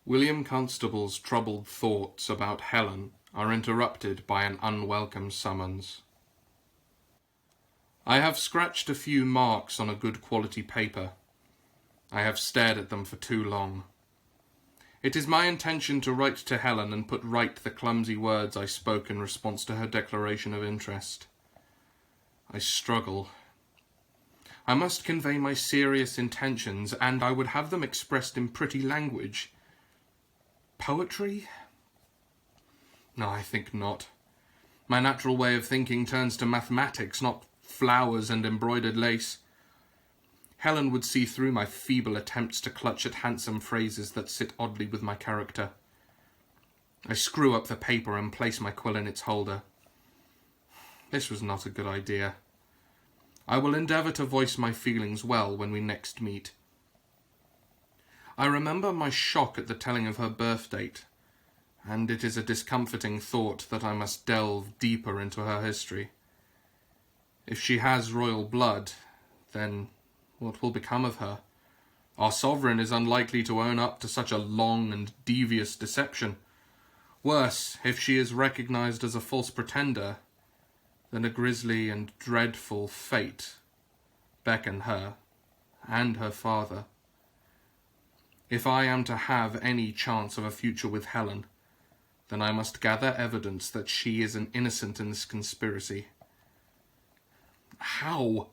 William Constable's troubled thoughts about Helen are interrupted by an unwelcome summons. I have scratched a few marks on a good quality paper. I have stared at them for too long. It is my intention to write to Helen and put right the clumsy words I spoke in response to her declaration of interest. I struggle. I must convey my serious intentions, and I would have them expressed in pretty language. Poetry? No, I think not. My natural way of thinking turns to mathematics, not flowers and embroidered lace. Helen would see through my feeble attempts to clutch at handsome phrases that sit oddly with my character. I screw up the paper and place my quill in its holder. This was not a good idea. I will endeavour to voice my feelings well when we next meet. I remember my shock at the telling of her birth date, and it is a discomforting thought that I must delve deeper into her history. If she has royal blood, then what will become of her? Our sovereign is unlikely to own up to such a long and devious deception. Worse, if she is recognized as a false pretender, then a grisly and dreadful fate beckon her and her father. If I am to have any chance of a future with Helen, then I must gather evidence that she is an innocent in this conspiracy. How?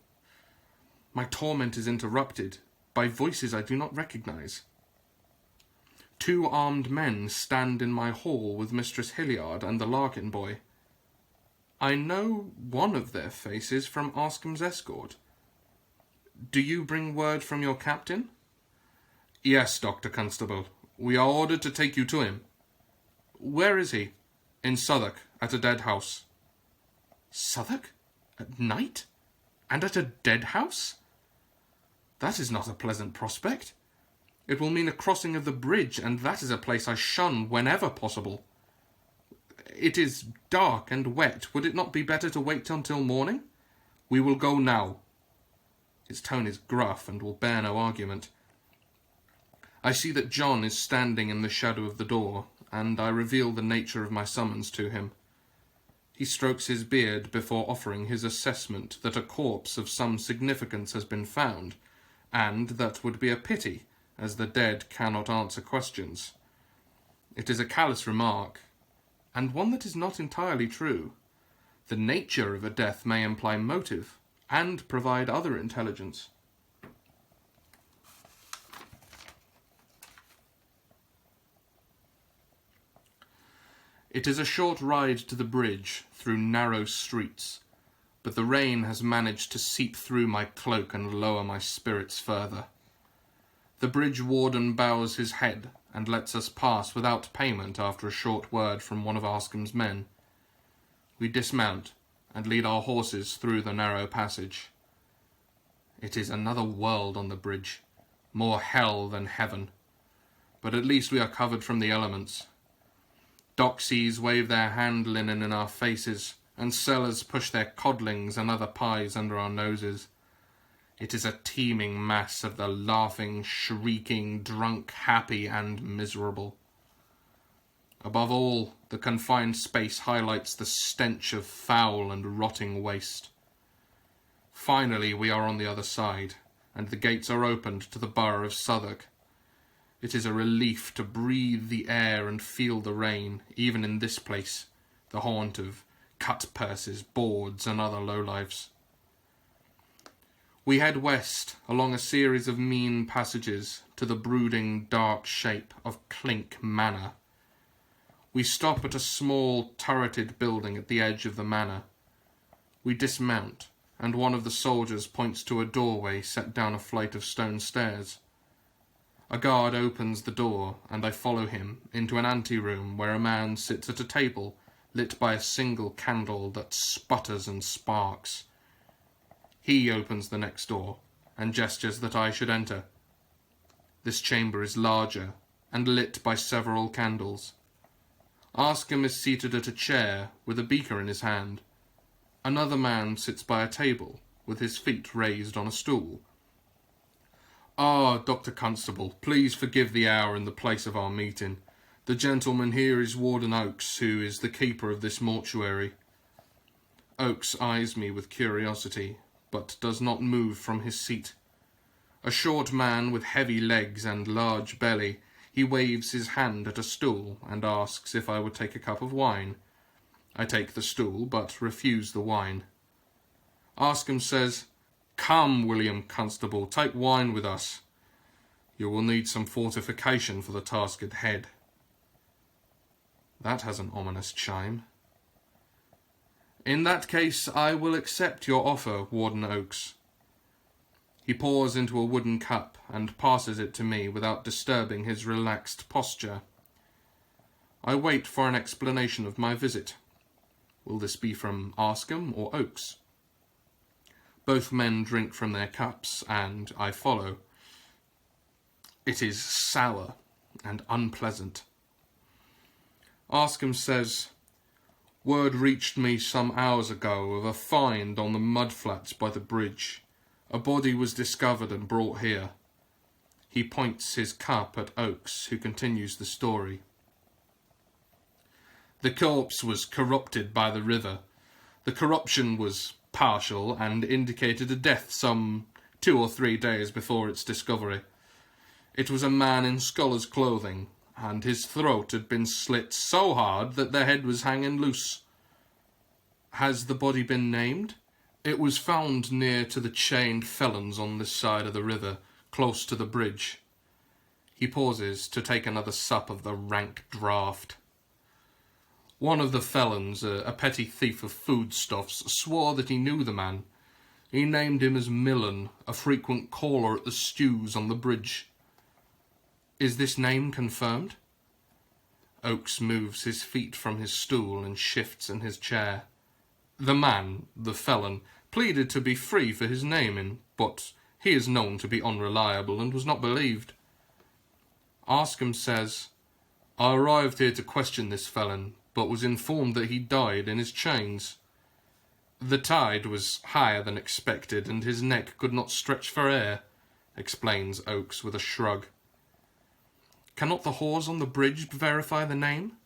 My torment is interrupted by voices I do not recognize. 2 armed men stand in my hall with Mistress Hilliard and the Larkin boy. I know one of their faces from Arscombe's escort. Do you bring word from your captain? Yes, Dr. Constable. We are ordered to take you to him. Where is he? In Southwark, at a dead house. Southwark? At night? And at a dead house? That is not a pleasant prospect. It will mean a crossing of the bridge, and that is a place I shun whenever possible. It is dark and wet. Would it not be better to wait until morning? We will go now. His tone is gruff and will bear no argument. I see that John is standing in the shadow of the door, and I reveal the nature of my summons to him. He strokes his beard before offering his assessment that a corpse of some significance has been found, and that would be a pity, as the dead cannot answer questions. It is a callous remark, and one that is not entirely true. The nature of a death may imply motive, and provide other intelligence. It is a short ride to the bridge through narrow streets, but the rain has managed to seep through my cloak and lower my spirits further. The bridge warden bows his head and lets us pass without payment after a short word from one of Arscombe's men. We dismount and lead our horses through the narrow passage. It is another world on the bridge, more hell than heaven, but at least we are covered from the elements. Doxies wave their hand linen in our faces, and sellers push their codlings and other pies under our noses. It is a teeming mass of the laughing, shrieking, drunk, happy, and miserable. Above all, the confined space highlights the stench of foul and rotting waste. Finally, we are on the other side, and the gates are opened to the borough of Southwark. It is a relief to breathe the air and feel the rain, even in this place, the haunt of cut-purses, boards, and other lowlifes. We head west along a series of mean passages to the brooding dark shape of Clink Manor. We stop at a small turreted building at the edge of the manor. We dismount, and one of the soldiers points to a doorway set down a flight of stone stairs. A guard opens the door, and I follow him into an anteroom where a man sits at a table lit by a single candle that sputters and sparks. He opens the next door and gestures that I should enter. This chamber is larger and lit by several candles. Arscombe is seated at a chair with a beaker in his hand. Another man sits by a table with his feet raised on a stool. Ah, Dr. Constable, please forgive the hour and the place of our meeting. The gentleman here is Warden Oakes, who is the keeper of this mortuary. Oakes eyes me with curiosity, but does not move from his seat. A short man with heavy legs and large belly, he waves his hand at a stool and asks if I would take a cup of wine. I take the stool, but refuse the wine. Arscombe says, "Come, William Constable, take wine with us. You will need some fortification for the task at head." That has an ominous chime. "In that case, I will accept your offer, Warden Oakes." He pours into a wooden cup and passes it to me without disturbing his relaxed posture. I wait for an explanation of my visit. Will this be from Arscombe or Oakes? Both men drink from their cups, and I follow. It is sour and unpleasant. Arscombe says, "Word reached me some hours ago of a find on the mudflats by the bridge. A body was discovered and brought here." He points his cup at Oakes, who continues the story. "The corpse was corrupted by the river. The corruption was partial and indicated a death some 2 or 3 days before its discovery. It was a man in scholar's clothing, and his throat had been slit so hard that the head was hanging loose." "Has the body been named?" "It was found near to the chained felons on this side of the river, close to the bridge." He pauses to take another sup of the rank draught. "One of the felons, a petty thief of foodstuffs, swore that he knew the man. He named him as Millen, a frequent caller at the stews on the bridge." "Is this name confirmed?" Oakes moves his feet from his stool and shifts in his chair. "The man, the felon, pleaded to be free for his naming, but he is known to be unreliable and was not believed." Arscombe says, "I arrived here to question this felon, but was informed that he died in his chains. The tide was higher than expected, and his neck could not stretch for air," explains Oakes with a shrug. "Cannot the whores on the bridge verify the name?"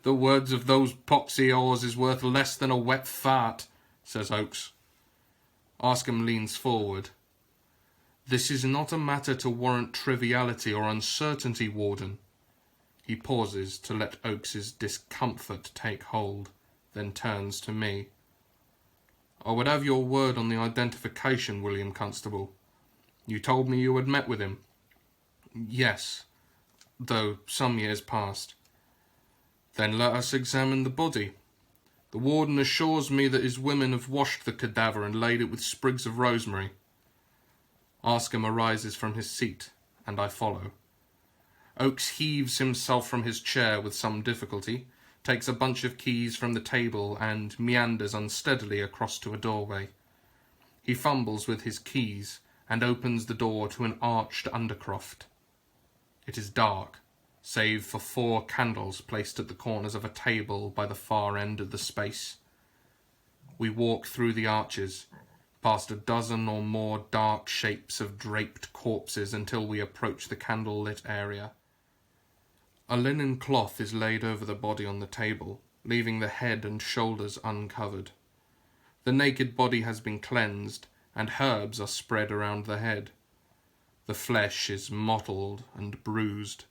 "The words of those poxy whores is worth less than a wet fart," says Oakes. Arscombe leans forward. "This is not a matter to warrant triviality or uncertainty, Warden." He pauses to let Oakes's discomfort take hold, then turns to me. "I would have your word on the identification, William Constable. You told me you had met with him." "Yes, though some years past." "Then let us examine the body. The warden assures me that his women have washed the cadaver and laid it with sprigs of rosemary." Arscombe arises from his seat, and I follow. Oakes heaves himself from his chair with some difficulty, takes a bunch of keys from the table, and meanders unsteadily across to a doorway. He fumbles with his keys and opens the door to an arched undercroft. It is dark, save for 4 candles placed at the corners of a table by the far end of the space. We walk through the arches, past a dozen or more dark shapes of draped corpses until we approach the candle-lit area. A linen cloth is laid over the body on the table, leaving the head and shoulders uncovered. The naked body has been cleansed, and herbs are spread around the head. The flesh is mottled and bruised,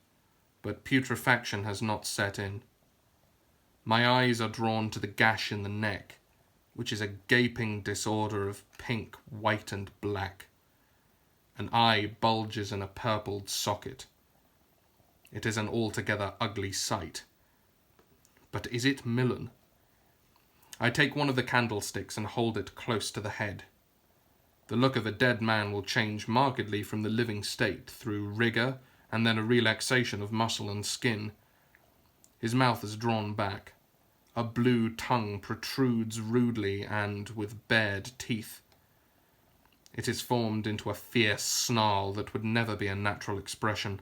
but putrefaction has not set in. My eyes are drawn to the gash in the neck, which is a gaping disorder of pink, white, and black. An eye bulges in a purpled socket. It is an altogether ugly sight. But is it Millen? I take one of the candlesticks and hold it close to the head. The look of a dead man will change markedly from the living state through rigour and then a relaxation of muscle and skin. His mouth is drawn back. A blue tongue protrudes rudely and with bared teeth. It is formed into a fierce snarl that would never be a natural expression.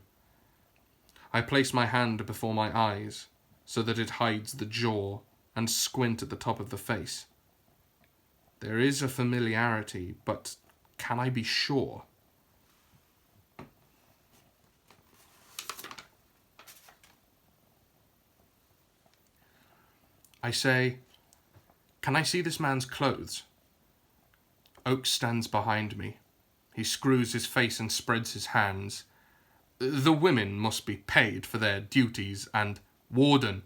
I place my hand before my eyes so that it hides the jaw and squint at the top of the face. There is a familiarity, but can I be sure? I say, "Can I see this man's clothes?" Oakes stands behind me. He screws his face and spreads his hands. "The women must be paid for their duties, and—" "Warden!"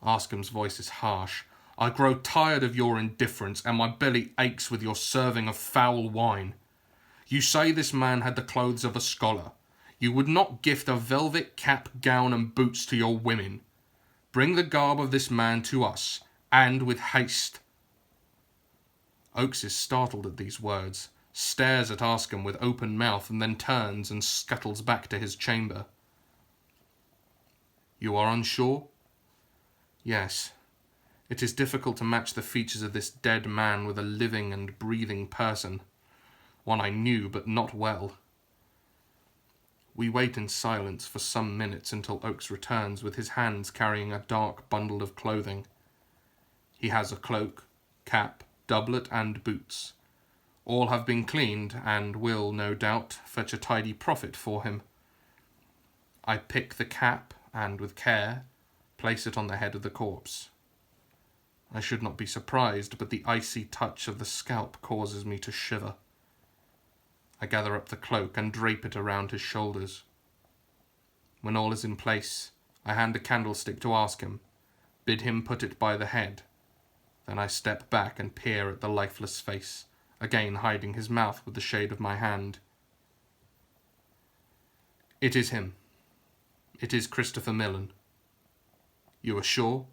Arscombe's voice is harsh. "I grow tired of your indifference, and my belly aches with your serving of foul wine. You say this man had the clothes of a scholar. You would not gift a velvet cap, gown, and boots to your women. Bring the garb of this man to us, and with haste." Oakes is startled at these words, stares at Arscombe with open mouth, and then turns and scuttles back to his chamber. "You are unsure?" "Yes. It is difficult to match the features of this dead man with a living and breathing person, one I knew but not well." We wait in silence for some minutes until Oakes returns with his hands carrying a dark bundle of clothing. He has a cloak, cap, doublet, and boots. All have been cleaned and will, no doubt, fetch a tidy profit for him. I pick the cap and, with care, place it on the head of the corpse. I should not be surprised, but the icy touch of the scalp causes me to shiver. I gather up the cloak and drape it around his shoulders. When all is in place, I hand a candlestick to Arscombe, bid him put it by the head. Then I step back and peer at the lifeless face, again hiding his mouth with the shade of my hand. "It is him. It is Christopher Millen." "You are sure?"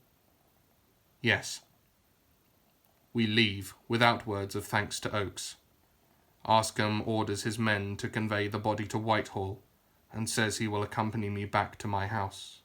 "Yes." We leave, without words of thanks to Oakes. Arscombe orders his men to convey the body to Whitehall, and says he will accompany me back to my house.